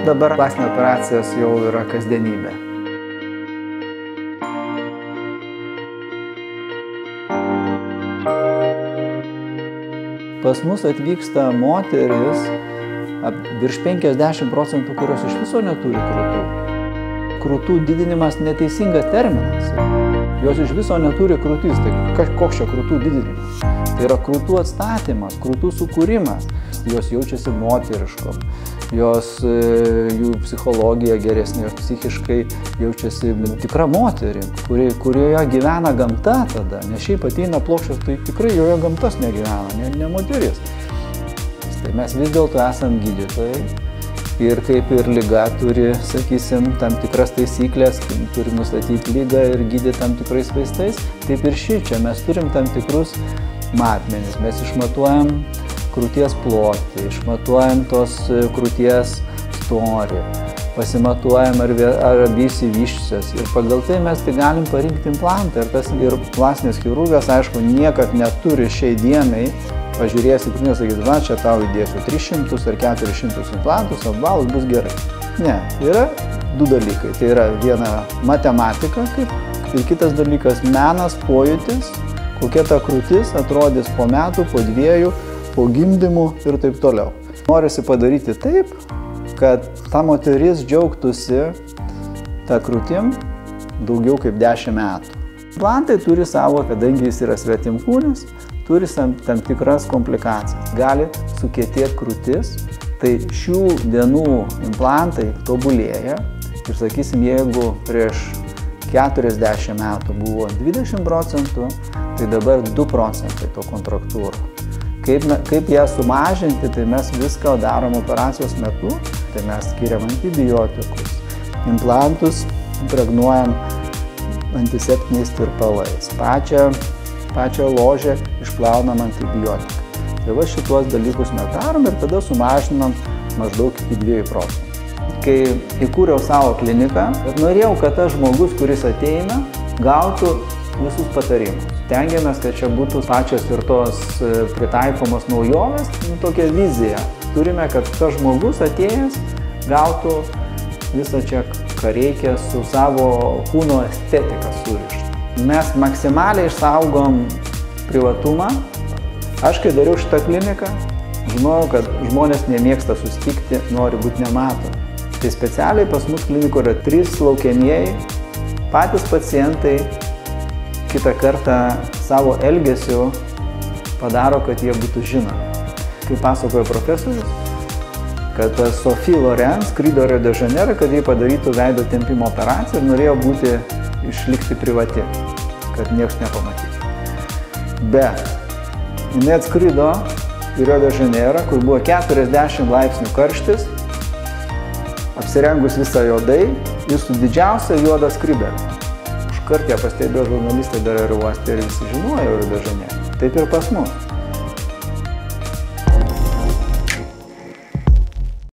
dabar plastinės operacijos jau yra kasdienybė. Pas mus atvyksta moteris, virš 50%, kurios iš viso neturi krūtų. Krūtų didinimas neteisingas terminas. Jos iš viso neturi krūtis. Tai koks čia krūtų didinimas? Tai yra krūtų atstatymas, krūtų sukūrimas. Jos jaučiasi moteriškom. Jų psichologija geresnė, jos psichiškai jaučiasi tikra moterim, kurioje gyvena gamta tada. Nes šiaip ateina plokščios, tai tikrai joje gamtos negyvena, ne moteris. Tai mes vis dėlto esam gydytojai. Ir kaip ir liga turi, sakysim, tam tikras taisyklės, turi nustatyti ligą ir gydyti tam tikrais vaistais, taip ir čia mes turim tam tikrus matmenis. Mes išmatuojam krūties plotį, išmatuojam tos krūties storį, pasimatuojam ar abi išsivyščiusios. Ir pagal tai mes tai galim parinkti implantą. Ir plastinis chirurgas, aišku, niekad neturi šiai dienai pažiūrėjęs į krūtinę, sakyti, va, čia tau įdėsiu 300 ar 400 implantus, apvalus bus gerai. Ne, yra du dalykai. Tai yra viena matematika, ir kitas dalykas menas, pojūtis, kokia ta krūtis atrodys po metų, po 2, po gimdymų ir taip toliau. Norisi padaryti taip, kad ta moteris džiaugtųsi tą krūtim daugiau kaip 10 metų. Implantai turi savo, kadangi jis yra svetimkūnis, turi tam tikras komplikacijas. Gali sukietėti krūtis, tai šių dienų implantai tobulėja. Ir sakysim, jeigu prieš 40 metų buvo 20%, tai dabar 2% to kontraktūrų. Kaip ją sumažinti, tai mes viską darom operacijos metu, tai mes skiriam antibiotikus, implantus impregnuojam antiseptiniais tirpalais, pačią ložę išplaunam antibiotiką. Tai va šituos dalykus mes darom ir tada sumažinam maždaug iki 2%. Kai įkūriau savo kliniką, norėjau, kad tas žmogus, kuris ateina, gautų visus patarimus. Tengiamės, kad čia būtų pačios ir tos pritaikomos naujovės, tokia vizija. Turime, kad tas žmogus atėjęs gautų visą čia, ką reikia su savo kūno estetika surišta. Mes maksimaliai išsaugom privatumą. Aš, kai dariau šitą kliniką, žinojau, kad žmonės nemėgsta susitikti, nori būti nematomi. Tai specialiai pas mus klinikoje yra 3 laukiamieji, patys pacientai kitą kartą savo elgesiu padaro, kad jie būtų žinomi. Kaip pasakojo profesorius, kad Sophie Loren skrido Rio de Janeiro, kad jie padarytų veido tempimo operaciją ir norėjo išlikti privati, kad niekas nepamatytų. Bet jinai atskrido į Rio de Janeiro, kur buvo 40 laipsnių karštis, apsirengus visą juodai ir su didžiausia juoda skrybėle. Užkart ją pastebėjo žurnalistai dar aerouoste ir visi žinojo Rio de Janeiro. Taip ir pas mus.